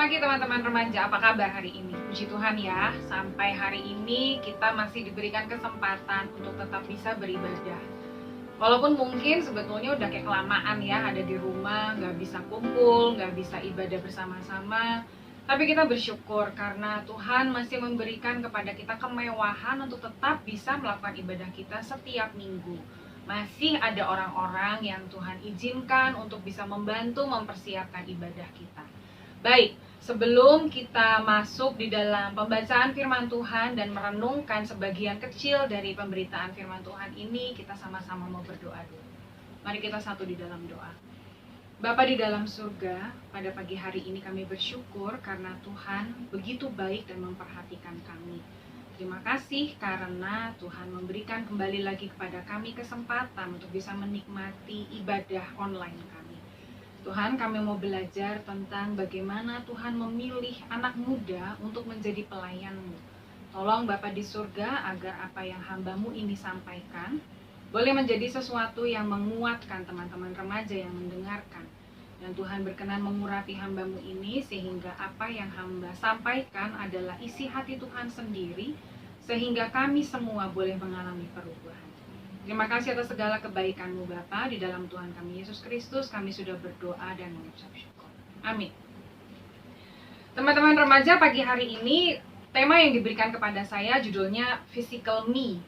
pagi teman-teman remaja, apa kabar hari ini? Puji Tuhan ya, sampai hari ini kita masih diberikan kesempatan untuk tetap bisa beribadah. Walaupun mungkin sebetulnya udah kayak kelamaan ya, ada di rumah, nggak bisa kumpul, nggak bisa ibadah bersama-sama. Tapi kita bersyukur karena Tuhan masih memberikan kepada kita kemewahan untuk tetap bisa melakukan ibadah kita setiap minggu. Masih ada orang-orang yang Tuhan izinkan untuk bisa membantu mempersiapkan ibadah kita. Baik, sebelum kita masuk di dalam pembacaan firman Tuhan dan merenungkan sebagian kecil dari pemberitaan firman Tuhan ini, kita sama-sama mau berdoa dulu. Mari kita satu di dalam doa. Bapa di dalam surga, pada pagi hari ini kami bersyukur karena Tuhan begitu baik dan memperhatikan kami. Terima kasih karena Tuhan memberikan kembali lagi kepada kami kesempatan untuk bisa menikmati ibadah online kami. Tuhan, kami mau belajar tentang bagaimana Tuhan memilih anak muda untuk menjadi pelayan-Mu. Tolong Bapa di surga agar apa yang hamba-Mu ini sampaikan boleh menjadi sesuatu yang menguatkan teman-teman remaja yang mendengarkan. Dan Tuhan berkenan mengurapi hamba-Mu ini sehingga apa yang hamba sampaikan adalah isi hati Tuhan sendiri, sehingga kami semua boleh mengalami perubahan. Terima kasih atas segala kebaikan-Mu Bapa, di dalam Tuhan kami Yesus Kristus kami sudah berdoa dan mengucap syukur. Amin. Teman-teman remaja, pagi hari ini tema yang diberikan kepada saya judulnya Physical Me.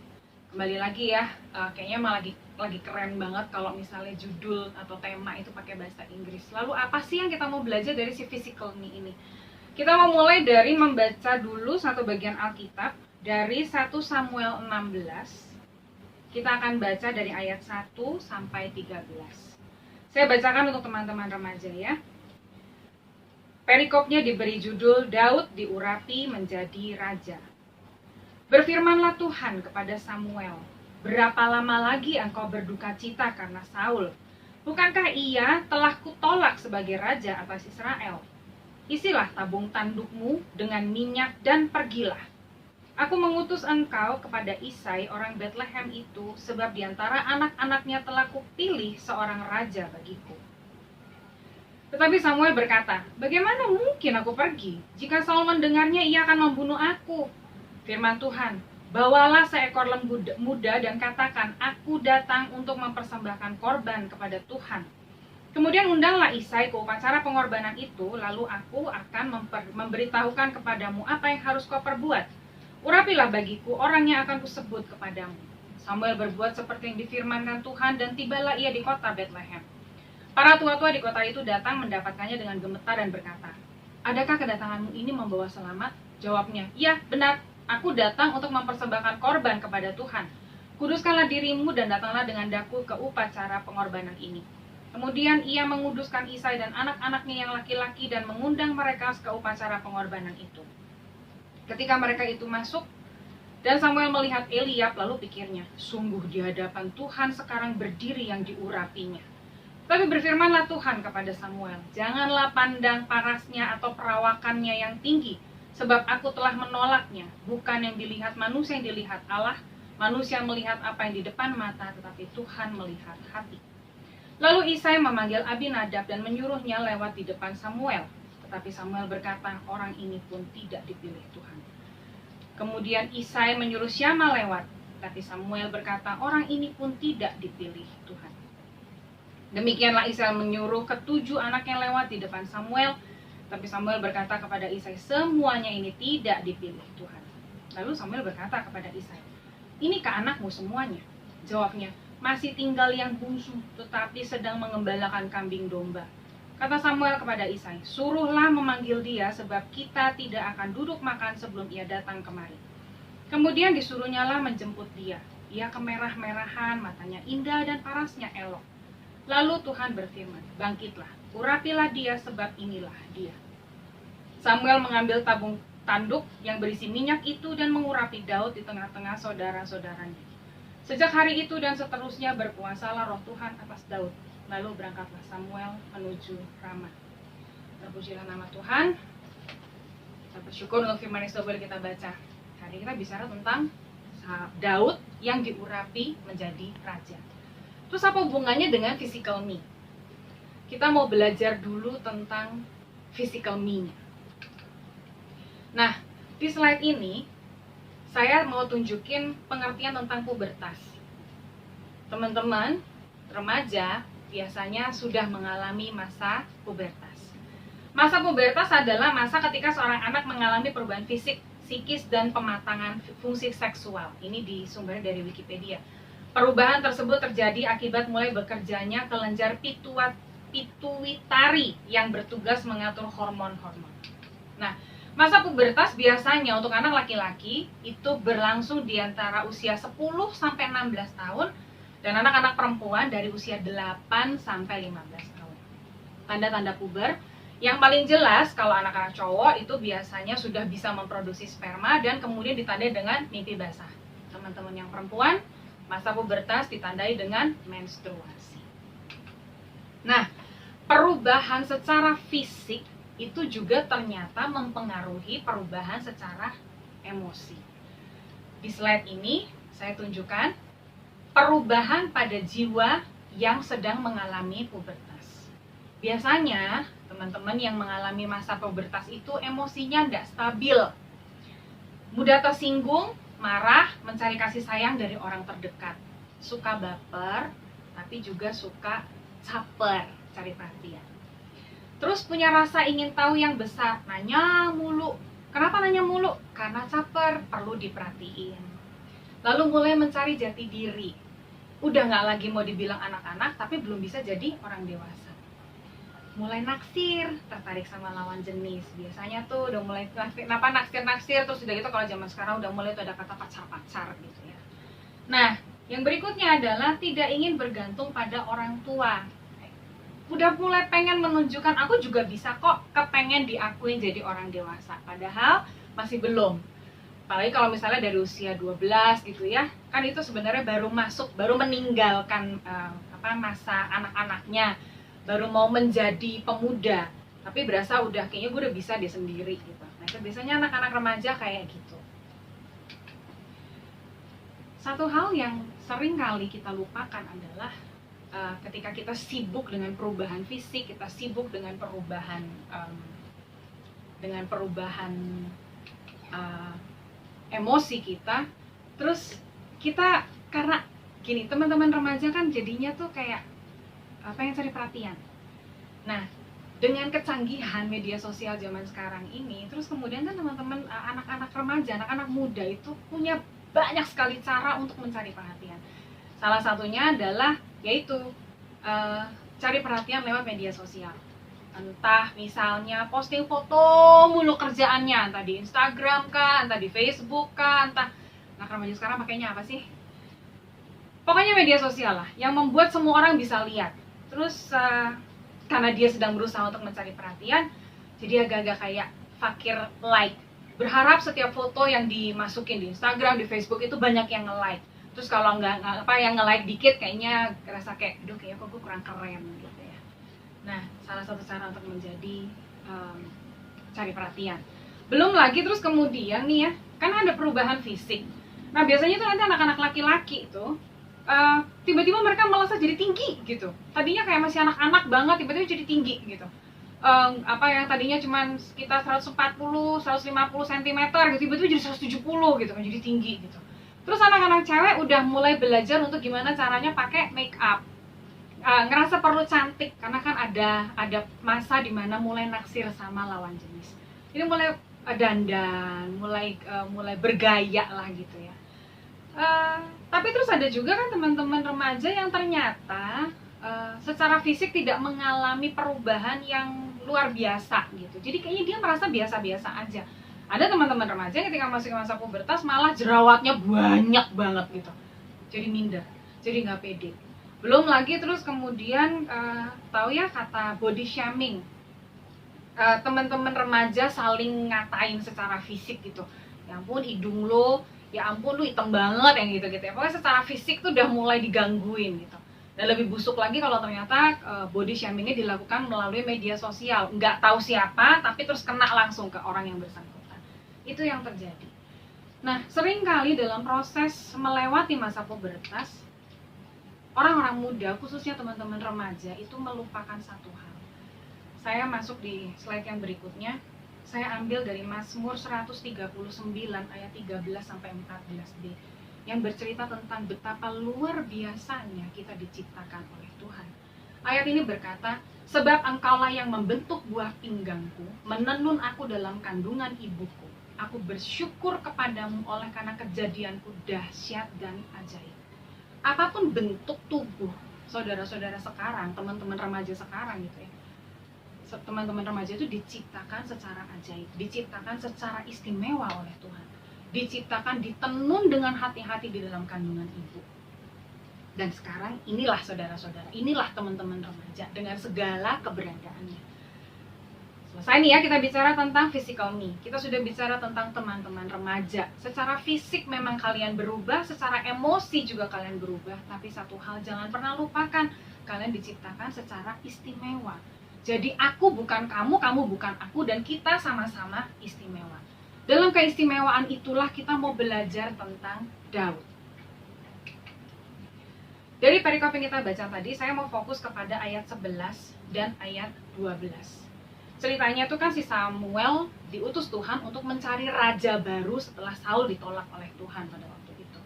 Kembali lagi ya, kayaknya malah lagi keren banget kalau misalnya judul atau tema itu pakai bahasa Inggris. Lalu apa sih yang kita mau belajar dari si Physical Me ini? Kita mau mulai dari membaca dulu satu bagian Alkitab dari 1 Samuel 16. Kita akan baca dari ayat 1 sampai 13. Saya bacakan untuk teman-teman remaja ya. Perikopnya diberi judul Daud diurapi menjadi raja. Berfirmanlah Tuhan kepada Samuel, berapa lama lagi engkau berduka cita karena Saul? Bukankah ia telah kutolak sebagai raja atas Israel? Isilah tabung tandukmu dengan minyak dan pergilah. Aku mengutus engkau kepada Isai orang Bethlehem itu, sebab di antara anak-anaknya telah kupilih seorang raja bagiku. Tetapi Samuel berkata, bagaimana mungkin aku pergi? Jika Saul mendengarnya, ia akan membunuh aku. Firman Tuhan, bawalah seekor lembu muda dan katakan, aku datang untuk mempersembahkan korban kepada Tuhan. Kemudian undanglah Isai ke upacara pengorbanan itu, lalu aku akan memberitahukan kepadamu apa yang harus kau perbuat. Urapilah bagiku orang yang akan kusebut kepadamu. Samuel berbuat seperti yang difirmankan Tuhan dan tibalah ia di kota Bethlehem. Para tua-tua di kota itu datang mendapatkannya dengan gemetar dan berkata, adakah kedatanganmu ini membawa selamat? Jawabnya, ya benar, aku datang untuk mempersembahkan korban kepada Tuhan. Kuduskanlah dirimu dan datanglah dengan daku ke upacara pengorbanan ini. Kemudian ia menguduskan Isai dan anak-anaknya yang laki-laki dan mengundang mereka ke upacara pengorbanan itu. Ketika mereka itu masuk, dan Samuel melihat Eliab, lalu pikirnya, sungguh di hadapan Tuhan sekarang berdiri yang diurapinya. Tapi berfirmanlah Tuhan kepada Samuel, janganlah pandang parasnya atau perawakannya yang tinggi, sebab aku telah menolaknya, bukan yang dilihat manusia yang dilihat Allah, manusia melihat apa yang di depan mata, tetapi Tuhan melihat hati. Lalu Isai memanggil Abinadab dan menyuruhnya lewat di depan Samuel. Tetapi Samuel berkata, orang ini pun tidak dipilih Tuhan. Kemudian Isai menyuruh Syama lewat, tapi Samuel berkata, orang ini pun tidak dipilih Tuhan. Demikianlah Isai menyuruh ketujuh anak yang lewat di depan Samuel, tapi Samuel berkata kepada Isai, semuanya ini tidak dipilih Tuhan. Lalu Samuel berkata kepada Isai, inikah anakmu semuanya? Jawabnya, masih tinggal yang bungsu, tetapi sedang mengembalakan kambing domba. Kata Samuel kepada Isai, suruhlah memanggil dia sebab kita tidak akan duduk makan sebelum ia datang kemari. Kemudian disuruhnyalah menjemput dia. Ia kemerah-merahan, matanya indah dan parasnya elok. Lalu Tuhan berfirman, bangkitlah, urapilah dia sebab inilah dia. Samuel mengambil tabung tanduk yang berisi minyak itu dan mengurapi Daud di tengah-tengah saudara-saudaranya. Sejak hari itu dan seterusnya berkuasalah roh Tuhan atas Daud. Lalu berangkatlah Samuel menuju Rama. Terpujilah nama Tuhan. Kita bersyukur untuk firman yang boleh kita baca. Hari kita bicara tentang Daud yang diurapi menjadi raja. Terus apa hubungannya dengan physical me? Kita mau belajar dulu tentang physical me-nya. Nah, di slide ini saya mau tunjukin pengertian tentang pubertas. Teman-teman remaja biasanya sudah mengalami masa pubertas. Masa pubertas adalah masa ketika seorang anak mengalami perubahan fisik, psikis, dan pematangan fungsi seksual. Ini disumber dari Wikipedia. Perubahan tersebut terjadi akibat mulai bekerjanya kelenjar pituitari yang bertugas mengatur hormon-hormon. Nah, masa pubertas biasanya untuk anak laki-laki itu berlangsung di antara usia 10 sampai 16 tahun dan anak-anak perempuan dari usia 8 sampai 15 tahun. Tanda-tanda puber yang paling jelas kalau anak-anak cowok itu biasanya sudah bisa memproduksi sperma dan kemudian ditandai dengan mimpi basah. Teman-teman yang perempuan, masa pubertas ditandai dengan menstruasi. Nah, perubahan secara fisik itu juga ternyata mempengaruhi perubahan secara emosi. Di slide ini saya tunjukkan perubahan pada jiwa yang sedang mengalami pubertas. Biasanya teman-teman yang mengalami masa pubertas itu emosinya tidak stabil, mudah tersinggung, marah, mencari kasih sayang dari orang terdekat, suka baper, tapi juga suka caper, cari perhatian. Terus punya rasa ingin tahu yang besar, nanya mulu. Kenapa nanya mulu? Karena caper, perlu diperhatiin. Lalu mulai mencari jati diri. Udah nggak lagi mau dibilang anak-anak, tapi belum bisa jadi orang dewasa. Mulai naksir, tertarik sama lawan jenis. Biasanya tuh udah mulai naksir, terus udah gitu kalau zaman sekarang udah mulai tuh ada kata pacar-pacar gitu ya. Nah, yang berikutnya adalah tidak ingin bergantung pada orang tua. Udah mulai pengen menunjukkan aku juga bisa kok, kepengen diakuin jadi orang dewasa, padahal masih belum. Apalagi kalau misalnya dari usia 12 gitu ya, kan itu sebenarnya baru meninggalkan masa anak-anaknya, baru mau menjadi pemuda, tapi berasa udah kayaknya gue udah bisa dia sendiri gitu. Nah itu biasanya anak-anak remaja kayak gitu. Satu hal yang sering kali kita lupakan adalah ketika kita sibuk dengan perubahan fisik, kita sibuk dengan perubahan emosi kita, terus kita karena gini, teman-teman remaja kan jadinya tuh kayak pengen cari perhatian. Nah, dengan kecanggihan media sosial zaman sekarang ini, terus kemudian kan teman-teman anak-anak remaja, anak-anak muda itu punya banyak sekali cara untuk mencari perhatian. Salah satunya adalah yaitu cari perhatian lewat media sosial. Entah misalnya posting foto mulu kerjaannya, entah di Instagram kah, entah di Facebook kah, entah anak remaja sekarang pakainya apa sih? Pokoknya media sosial lah, yang membuat semua orang bisa lihat. Terus karena dia sedang berusaha untuk mencari perhatian, jadi agak-agak kayak fakir like. Berharap setiap foto yang dimasukin di Instagram, di Facebook itu banyak yang nge-like. Terus kalau yang nge-like dikit kayaknya ngerasa kayak, aduh kayaknya kok gue kurang keren gitu ya. Nah, salah satu cara untuk menjadi cari perhatian. Belum lagi terus kemudian nih ya, kan ada perubahan fisik. Nah, biasanya tuh nanti anak-anak laki-laki itu tiba-tiba mereka merasa jadi tinggi gitu. Tadinya kayak masih anak-anak banget, tiba-tiba jadi tinggi gitu. Yang tadinya cuma sekitar 140, 150 cm gitu, tiba-tiba jadi 170 gitu kan, jadi tinggi gitu. Terus anak-anak cewek udah mulai belajar untuk gimana caranya pakai make up. Ngerasa perlu cantik karena kan ada masa dimana mulai naksir sama lawan jenis. Ini mulai dandan, mulai bergaya lah gitu ya. Tapi terus ada juga kan teman-teman remaja yang ternyata secara fisik tidak mengalami perubahan yang luar biasa gitu. Jadi kayaknya dia merasa biasa-biasa aja. Ada teman-teman remaja ketika masuk masa pubertas malah jerawatnya banyak banget gitu. Jadi minder, jadi nggak pede. Belum lagi terus kemudian tahu ya kata body shaming. Teman-teman remaja saling ngatain secara fisik gitu. Ya ampun hidung lo, ya ampun lu hitam banget yang gitu-gitu ya. Pokoknya secara fisik tuh udah mulai digangguin gitu. Dan lebih busuk lagi kalau ternyata body shamingnya dilakukan melalui media sosial. Nggak tahu siapa, tapi terus kena langsung ke orang yang bersangkutan. Itu yang terjadi. Nah, seringkali dalam proses melewati masa pubertas, orang-orang muda, khususnya teman-teman remaja, itu melupakan satu hal. Saya masuk di slide yang berikutnya. Saya ambil dari Mazmur 139 ayat 13 sampai 14b yang bercerita tentang betapa luar biasanya kita diciptakan oleh Tuhan. Ayat ini berkata, sebab engkaulah yang membentuk buah pinggangku, menenun aku dalam kandungan ibuku. Aku bersyukur kepadamu oleh karena kejadianku dahsyat dan ajaib. Apapun bentuk tubuh saudara-saudara sekarang, teman-teman remaja sekarang gitu ya, teman-teman remaja itu diciptakan secara ajaib, diciptakan secara istimewa oleh Tuhan, diciptakan ditenun dengan hati-hati di dalam kandungan ibu. Dan sekarang inilah saudara-saudara, inilah teman-teman remaja dengan segala keberadaannya. Selesai nih ya, kita bicara tentang physical me. Kita sudah bicara tentang teman-teman remaja. Secara fisik memang kalian berubah, secara emosi juga kalian berubah. Tapi satu hal jangan pernah lupakan, kalian diciptakan secara istimewa. Jadi aku bukan kamu, kamu bukan aku, dan kita sama-sama istimewa. Dalam keistimewaan itulah kita mau belajar tentang Daud. Dari perikop yang kita baca tadi, saya mau fokus kepada ayat 11 dan ayat 12. Ceritanya itu kan si Samuel diutus Tuhan untuk mencari raja baru setelah Saul ditolak oleh Tuhan pada waktu itu.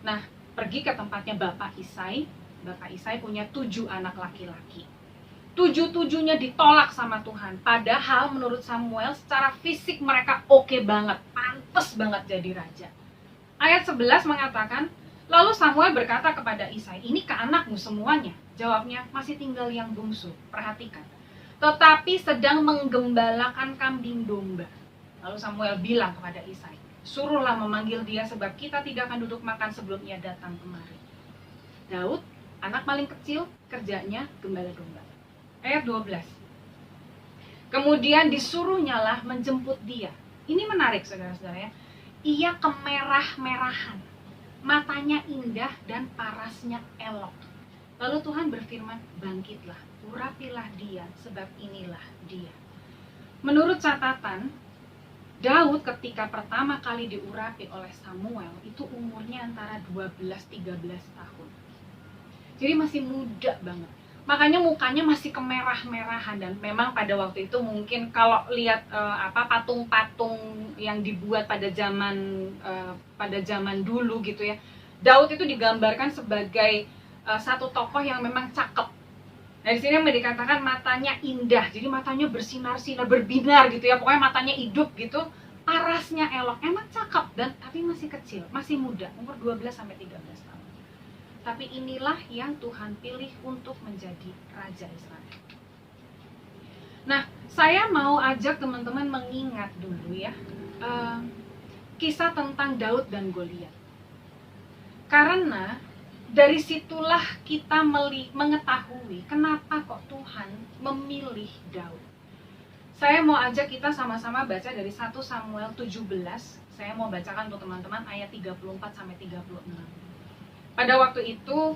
Nah, pergi ke tempatnya Bapak Isai. Bapak Isai punya 7 anak laki-laki. 7-7-nya ditolak sama Tuhan. Padahal menurut Samuel secara fisik mereka oke banget, pantas banget jadi raja. Ayat 11 mengatakan, lalu Samuel berkata kepada Isai, ini ke anakmu semuanya. Jawabnya, masih tinggal yang bungsu. Perhatikan. Tetapi sedang menggembalakan kambing domba. Lalu Samuel bilang kepada Isai, suruhlah memanggil dia sebab kita tidak akan duduk makan sebelum ia datang kemari. Daud, anak paling kecil, kerjanya gembala domba. Ayat 12. Kemudian disuruhnyalah menjemput dia. Ini menarik saudara-saudara ya. Ia kemerah-merahan. Matanya indah dan parasnya elok. Lalu Tuhan berfirman, bangkitlah, urapilah dia, sebab inilah dia. Menurut catatan, Daud ketika pertama kali diurapi oleh Samuel, itu umurnya antara 12-13 tahun. Jadi masih muda banget. Makanya mukanya masih kemerah-merahan, dan memang pada waktu itu mungkin kalau lihat patung-patung yang dibuat pada zaman dulu gitu ya, Daud itu digambarkan sebagai satu tokoh yang memang cakep. Nah di sini dikatakan matanya indah, jadi matanya bersinar-sinar, berbinar gitu ya, pokoknya matanya hidup gitu, parasnya elok, emang cakep dan tapi masih kecil, masih muda, umur 12-13 tahun. Tapi inilah yang Tuhan pilih untuk menjadi Raja Israel. Nah, saya mau ajak teman-teman mengingat dulu ya kisah tentang Daud dan Goliat. Karena dari situlah kita mengetahui kenapa kok Tuhan memilih Daud. Saya mau ajak kita sama-sama baca dari 1 Samuel 17. Saya mau bacakan untuk teman-teman ayat 34-36. Pada waktu itu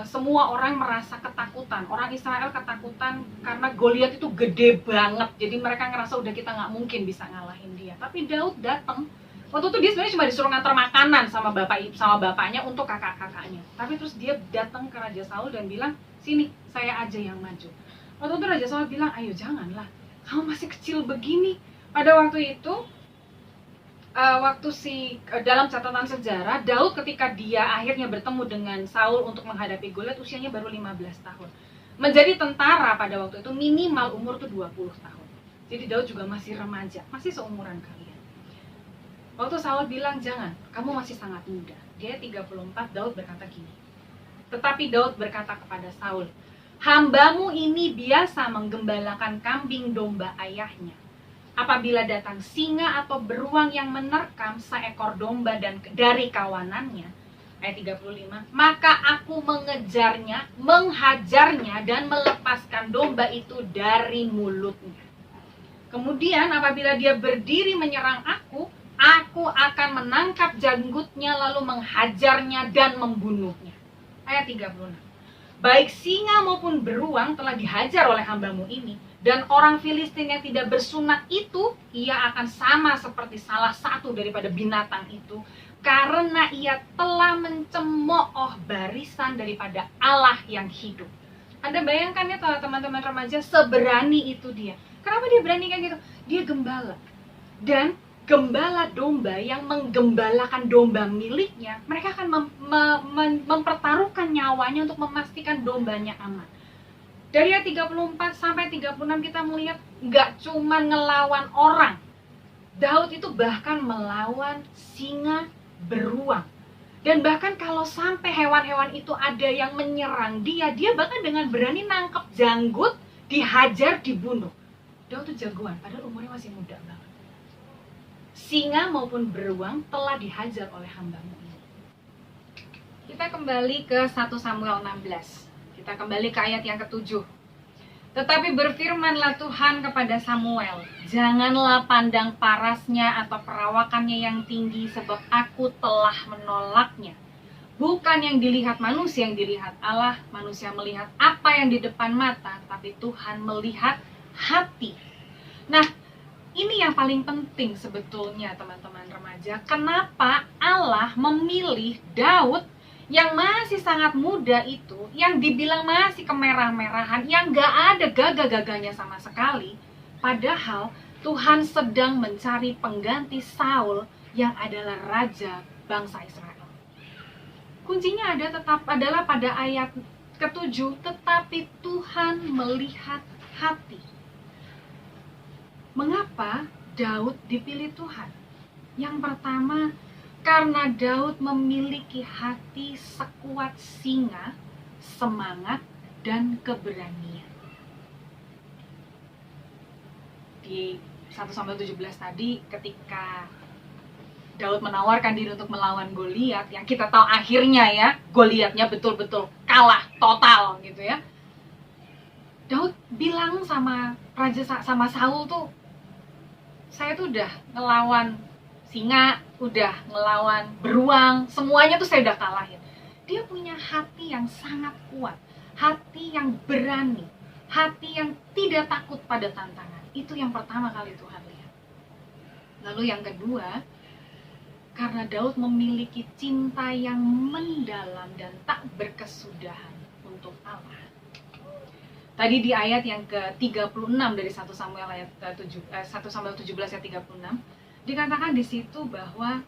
semua orang merasa ketakutan. Orang Israel ketakutan karena Goliat itu gede banget. Jadi mereka ngerasa udah kita nggak mungkin bisa ngalahin dia. Tapi Daud datang. Waktu itu dia sebenarnya cuma disuruh ngantar makanan sama bapaknya untuk kakak-kakaknya. Tapi terus dia datang ke Raja Saul dan bilang, sini saya aja yang maju. Waktu itu Raja Saul bilang, ayo janganlah, kamu masih kecil begini. Pada waktu itu dalam catatan sejarah, Daud ketika dia akhirnya bertemu dengan Saul untuk menghadapi Goliat, usianya baru 15 tahun. Menjadi tentara pada waktu itu minimal umur tuh 20 tahun. Jadi Daud juga masih remaja, masih seumuran kalian. Waktu Saul bilang, jangan, kamu masih sangat muda. Dia 34, Daud berkata gini. Tetapi Daud berkata kepada Saul, hambamu ini biasa menggembalakan kambing domba ayahnya. Apabila datang singa atau beruang yang menerkam seekor domba dari kawanannya, ayat 35, maka aku mengejarnya, menghajarnya, dan melepaskan domba itu dari mulutnya. Kemudian apabila dia berdiri menyerang aku akan menangkap janggutnya lalu menghajarnya dan membunuhnya. Ayat 36. Baik singa maupun beruang telah dihajar oleh hambamu ini, dan orang Filistin yang tidak bersunat itu, ia akan sama seperti salah satu daripada binatang itu, karena ia telah mencemooh barisan daripada Allah yang hidup. Anda bayangkan ya teman-teman remaja, seberani itu dia. Kenapa dia berani kayak gitu? Dia gembala. Dan gembala domba yang menggembalakan domba miliknya, mereka akan mempertaruhkan nyawanya untuk memastikan dombanya aman. Dari ayat 34 sampai 36 kita melihat nggak cuma ngelawan orang. Daud itu bahkan melawan singa beruang. Dan bahkan kalau sampai hewan-hewan itu ada yang menyerang dia bahkan dengan berani nangkep janggut, dihajar, dibunuh. Daud itu jagoan, padahal umurnya masih muda banget. Singa maupun beruang telah dihajar oleh hamba-Mu ini. Kita kembali ke 1 Samuel 16. Kita kembali ke ayat yang ke-7. Tetapi berfirmanlah Tuhan kepada Samuel, janganlah pandang parasnya atau perawakannya yang tinggi, sebab aku telah menolaknya. Bukan yang dilihat manusia, yang dilihat Allah. Manusia melihat apa yang di depan mata, tapi Tuhan melihat hati. Nah, ini yang paling penting sebetulnya teman-teman remaja. Kenapa Allah memilih Daud yang masih sangat muda itu, yang dibilang masih kemerah-merahan, yang gak ada gagah-gagahnya sama sekali. Padahal Tuhan sedang mencari pengganti Saul yang adalah raja bangsa Israel. Kuncinya adalah pada ayat ke-7, tetapi Tuhan melihat hati. Mengapa Daud dipilih Tuhan? Yang pertama, karena Daud memiliki hati sekuat singa, semangat, dan keberanian. Di 1 Samuel 17 tadi, ketika Daud menawarkan diri untuk melawan Goliat, yang kita tahu akhirnya ya, Goliatnya betul-betul kalah total gitu ya. Daud bilang sama Saul tuh, saya tuh udah ngelawan singa, udah ngelawan beruang, semuanya tuh saya udah kalahin. Dia punya hati yang sangat kuat, hati yang berani, hati yang tidak takut pada tantangan. Itu yang pertama kali Tuhan lihat. Lalu yang kedua, karena Daud memiliki cinta yang mendalam dan tak berkesudahan untuk Allah. Tadi di ayat yang ke-36 dari 1 Samuel 17 ayat 36, dikatakan di situ bahwa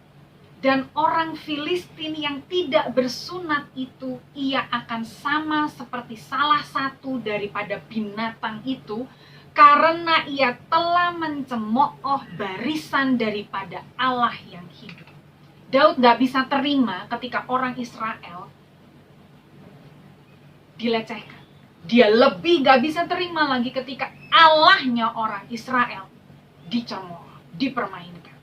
dan orang Filistin yang tidak bersunat itu, ia akan sama seperti salah satu daripada binatang itu, karena ia telah mencemooh barisan daripada Allah yang hidup. Daud gak bisa terima ketika orang Israel dilecehkan. Dia lebih gak bisa terima lagi ketika Allahnya orang Israel dicemooh, dipermainkan.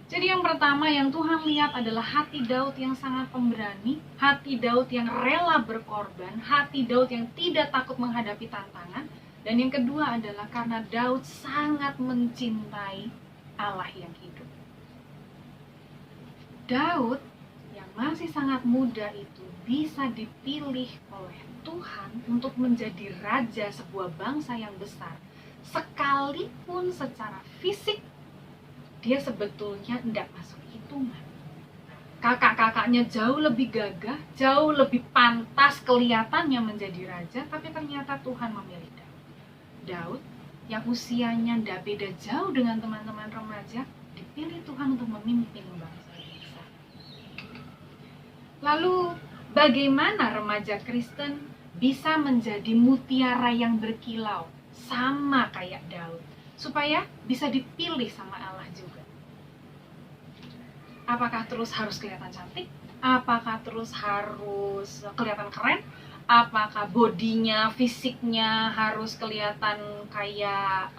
Jadi yang pertama yang Tuhan lihat adalah hati Daud yang sangat pemberani, hati Daud yang rela berkorban, hati Daud yang tidak takut menghadapi tantangan. Dan yang kedua adalah karena Daud sangat mencintai Allah yang hidup. Daud yang masih sangat muda itu bisa dipilih oleh Tuhan untuk menjadi raja sebuah bangsa yang besar, sekalipun secara fisik dia sebetulnya tidak masuk hitungan. Kakak-kakaknya jauh lebih gagah, jauh lebih pantas kelihatannya menjadi raja, tapi ternyata Tuhan memilih Daud yang usianya tidak beda jauh dengan teman-teman remaja, dipilih Tuhan untuk memimpin bangsa besar. Lalu bagaimana remaja Kristen bisa menjadi mutiara yang berkilau sama kayak Daud, supaya bisa dipilih sama Allah juga? Apakah terus harus kelihatan cantik? Apakah terus harus kelihatan keren? Apakah bodinya, fisiknya harus kelihatan kayak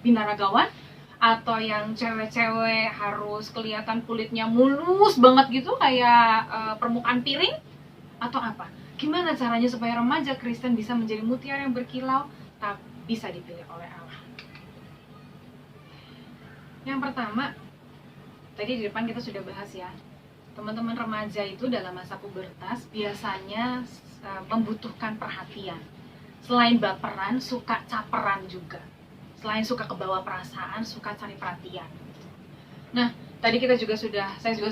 binaragawan? Atau yang cewek-cewek harus kelihatan kulitnya mulus banget gitu kayak permukaan piring? Atau apa? Gimana caranya supaya remaja Kristen bisa menjadi mutiara yang berkilau, tapi bisa dipilih oleh Allah? Yang pertama, tadi di depan kita sudah bahas ya, teman-teman remaja itu dalam masa pubertas biasanya membutuhkan perhatian. Selain baperan, suka caperan juga. Selain suka kebawa perasaan, suka cari perhatian. Nah, tadi saya juga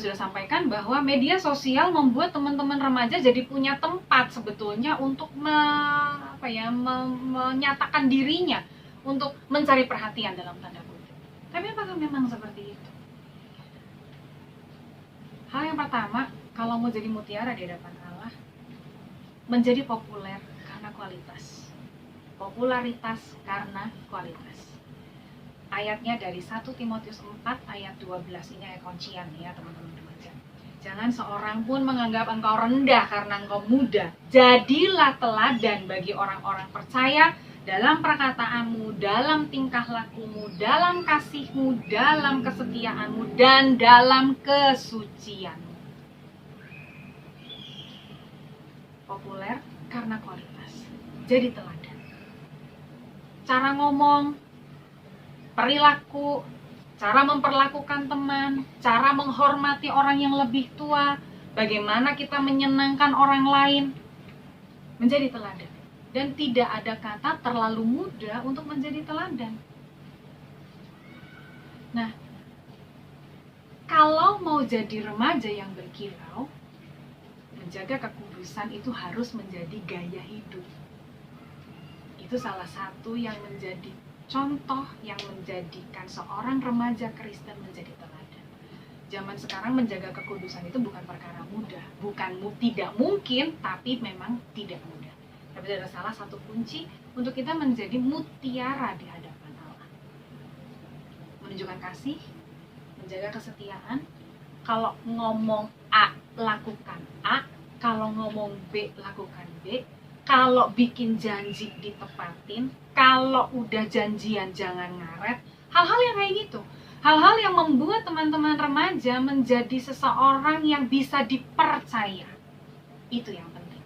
sudah sampaikan bahwa media sosial membuat teman-teman remaja jadi punya tempat sebetulnya untuk menyatakan dirinya, untuk mencari perhatian dalam tanda kutip. Tapi apakah memang seperti itu? Hal yang pertama, kalau mau jadi mutiara di hadapan Allah, menjadi populer karena kualitas. Popularitas karena kualitas. Ayatnya dari 1 Timotius 4 ayat 12, ini ayat kuncian ya teman-teman remaja. Jangan seorang pun menganggap engkau rendah karena engkau muda. Jadilah teladan bagi orang-orang percaya dalam perkataanmu, dalam tingkah lakumu, dalam kasihmu, dalam kesetiaanmu, dan dalam kesucianmu. Populer karena kualitas. Jadi teladan. Cara ngomong, perilaku, cara memperlakukan teman, cara menghormati orang yang lebih tua, bagaimana kita menyenangkan orang lain, menjadi teladan. Dan tidak ada kata terlalu muda untuk menjadi teladan. Nah, kalau mau jadi remaja yang berkilau, menjaga kekudusan itu harus menjadi gaya hidup. Itu salah satu yang menjadi contoh yang menjadikan seorang remaja Kristen menjadi teladan. Zaman sekarang menjaga kekudusan itu bukan perkara mudah, bukan tidak mungkin, tapi memang tidak mudah. Tapi ada salah satu kunci untuk kita menjadi mutiara di hadapan Allah. Menunjukkan kasih, menjaga kesetiaan. Kalau ngomong A, lakukan A. Kalau ngomong B, lakukan B. Kalau bikin janji ditepatin. Kalau udah janjian jangan ngaret. Hal-hal yang kayak gitu. Hal-hal yang membuat teman-teman remaja menjadi seseorang yang bisa dipercaya. Itu yang penting.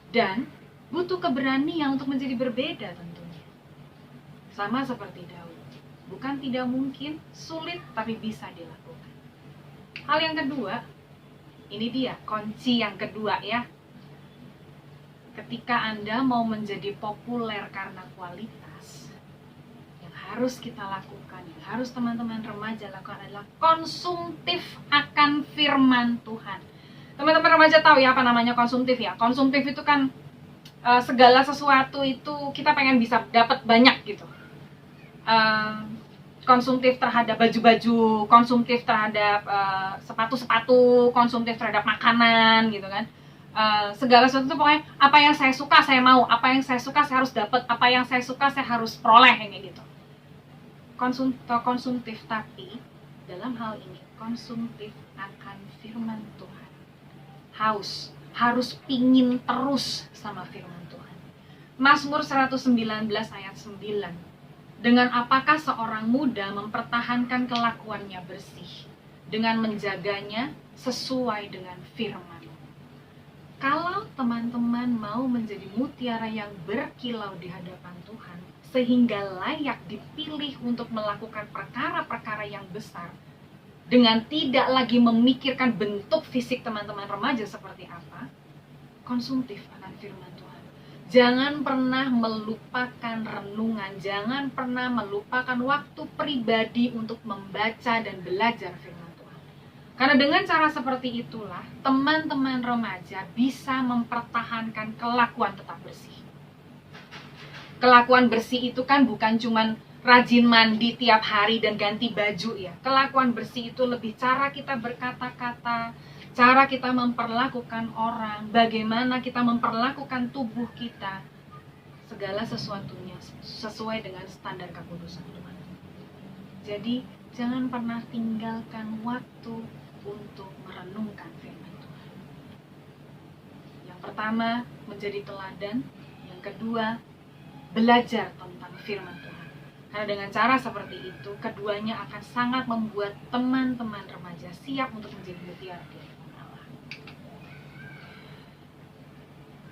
Dan butuh keberanian untuk menjadi berbeda tentunya. Sama seperti Daud. Bukan tidak mungkin, sulit, tapi bisa dilakukan. Hal yang kedua, ini dia, kunci yang kedua ya. Ketika Anda mau menjadi populer karena kualitas, yang harus kita lakukan, yang harus teman-teman remaja lakukan adalah konsumtif akan firman Tuhan. Teman-teman remaja tahu ya apa namanya konsumtif ya? Konsumtif itu kan segala sesuatu itu kita pengen bisa dapat banyak gitu. Konsumtif terhadap baju-baju, konsumtif terhadap sepatu-sepatu, konsumtif terhadap makanan gitu kan. Segala sesuatu itu pokoknya apa yang saya suka saya mau, apa yang saya suka saya harus dapat, apa yang saya suka saya harus peroleh kayak gitu. Konsumtif, tapi dalam hal ini konsumtif akan firman Tuhan. Harus pingin terus sama firman Tuhan. Mazmur 119 ayat 9. Dengan apakah seorang muda mempertahankan kelakuannya bersih, dengan menjaganya sesuai dengan firman. Kalau teman-teman mau menjadi mutiara yang berkilau di hadapan Tuhan, sehingga layak dipilih untuk melakukan perkara-perkara yang besar, dengan tidak lagi memikirkan bentuk fisik teman-teman remaja seperti apa, konsumtif akan firman Tuhan. Jangan pernah melupakan renungan, jangan pernah melupakan waktu pribadi untuk membaca dan belajar firman Tuhan. Karena dengan cara seperti itulah, teman-teman remaja bisa mempertahankan kelakuan tetap bersih. Kelakuan bersih itu kan bukan cuman rajin mandi tiap hari dan ganti baju ya. Kelakuan bersih itu lebih cara kita berkata-kata, cara kita memperlakukan orang, bagaimana kita memperlakukan tubuh kita. Segala sesuatunya sesuai dengan standar kekudusan Tuhan. Jadi jangan pernah tinggalkan waktu untuk merenungkan firman Tuhan. Yang pertama, menjadi teladan. Yang kedua, belajar tentang firman Tuhan. Karena dengan cara seperti itu, keduanya akan sangat membuat teman-teman remaja siap untuk menjadi mutiara di hadapan Allah.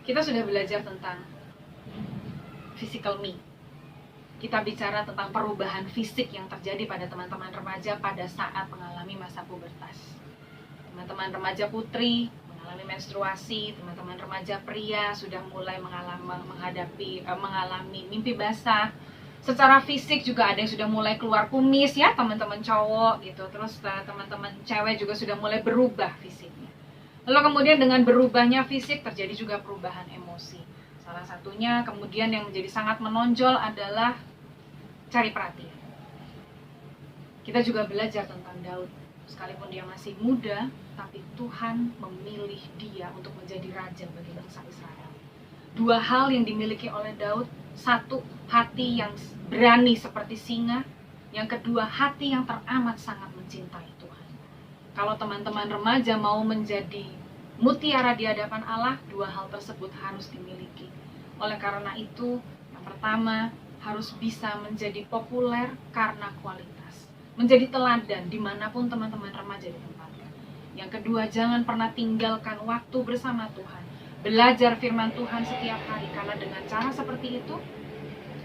Kita sudah belajar tentang physical me. Kita bicara tentang perubahan fisik yang terjadi pada teman-teman remaja pada saat mengalami masa pubertas. Teman-teman remaja putri mengalami menstruasi, teman-teman remaja pria sudah mulai mengalami mimpi basah. Secara fisik juga ada yang sudah mulai keluar kumis ya, teman-teman cowok gitu. Terus teman-teman cewek juga sudah mulai berubah fisiknya. Lalu kemudian dengan berubahnya fisik terjadi juga perubahan emosi. Salah satunya kemudian yang menjadi sangat menonjol adalah cari perhatian. Kita juga belajar tentang Daud. Sekalipun dia masih muda, tapi Tuhan memilih dia untuk menjadi raja bagi bangsa Israel. Dua hal yang dimiliki oleh Daud, satu, hati yang berani seperti singa, yang kedua, hati yang teramat sangat mencintai Tuhan. Kalau teman-teman remaja mau menjadi mutiara di hadapan Allah, dua hal tersebut harus dimiliki. Oleh karena itu, yang pertama, harus bisa menjadi populer karena kualitas, menjadi teladan dimanapun teman-teman remaja ditempatkan. Yang kedua, jangan pernah tinggalkan waktu bersama Tuhan, belajar firman Tuhan setiap hari, karena dengan cara seperti itu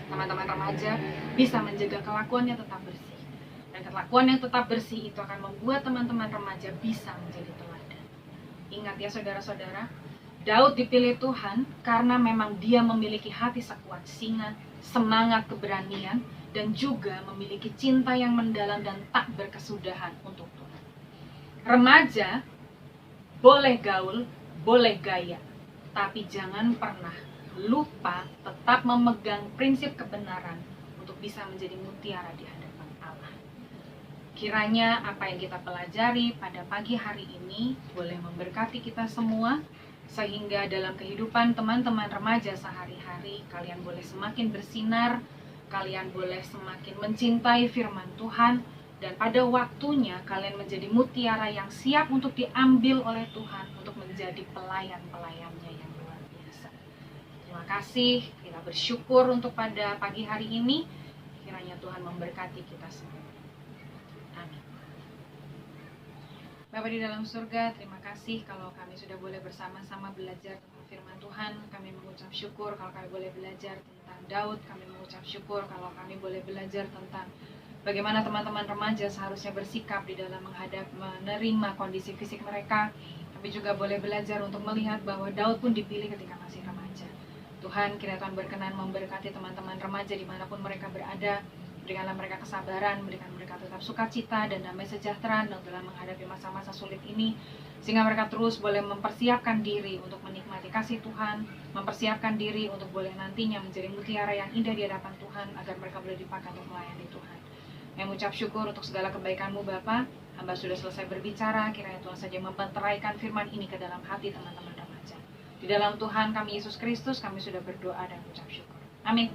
teman-teman remaja bisa menjaga kelakuannya tetap bersih, dan kelakuan yang tetap bersih itu akan membuat teman-teman remaja bisa menjadi teladan. Ingat ya saudara-saudara, Daud dipilih Tuhan karena memang dia memiliki hati sekuat singa, semangat keberanian, dan juga memiliki cinta yang mendalam dan tak berkesudahan untuk Tuhan. Remaja boleh gaul, boleh gaya, tapi jangan pernah lupa tetap memegang prinsip kebenaran untuk bisa menjadi mutiara di hadapan Allah. Kiranya apa yang kita pelajari pada pagi hari ini boleh memberkati kita semua, sehingga dalam kehidupan teman-teman remaja sehari-hari kalian boleh semakin bersinar, kalian boleh semakin mencintai firman Tuhan, dan pada waktunya kalian menjadi mutiara yang siap untuk diambil oleh Tuhan untuk menjadi pelayan-pelayannya yang luar biasa. Terima kasih, kita bersyukur untuk pada pagi hari ini. Kiranya Tuhan memberkati kita semua. Amin. Bapa di dalam surga, terima kasih kalau kami sudah boleh bersama-sama belajar tentang firman Tuhan. Kami mengucap syukur kalau kami boleh belajar tentang Daud. Kami mengucap syukur kalau kami boleh belajar tentang bagaimana teman-teman remaja seharusnya bersikap di dalam menerima kondisi fisik mereka. Kami juga boleh belajar untuk melihat bahwa Daud pun dipilih ketika masih remaja. Tuhan, kiranya Tuhan berkenan memberkati teman-teman remaja dimanapun mereka berada. Berikanlah mereka kesabaran, berikan mereka tetap sukacita dan damai sejahtera dalam menghadapi masa-masa sulit ini, sehingga mereka terus boleh mempersiapkan diri untuk menikmati kasih Tuhan, mempersiapkan diri untuk boleh nantinya menjadi mutiara yang indah di hadapan Tuhan, agar mereka boleh dipakai untuk melayani Tuhan. Yang mengucap syukur untuk segala kebaikan-Mu Bapa. Hamba sudah selesai berbicara, kiranya Tuhan saja mempenteraikan firman ini ke dalam hati teman-teman remaja. Di dalam Tuhan kami Yesus Kristus, kami sudah berdoa dan mengucap syukur. Amin.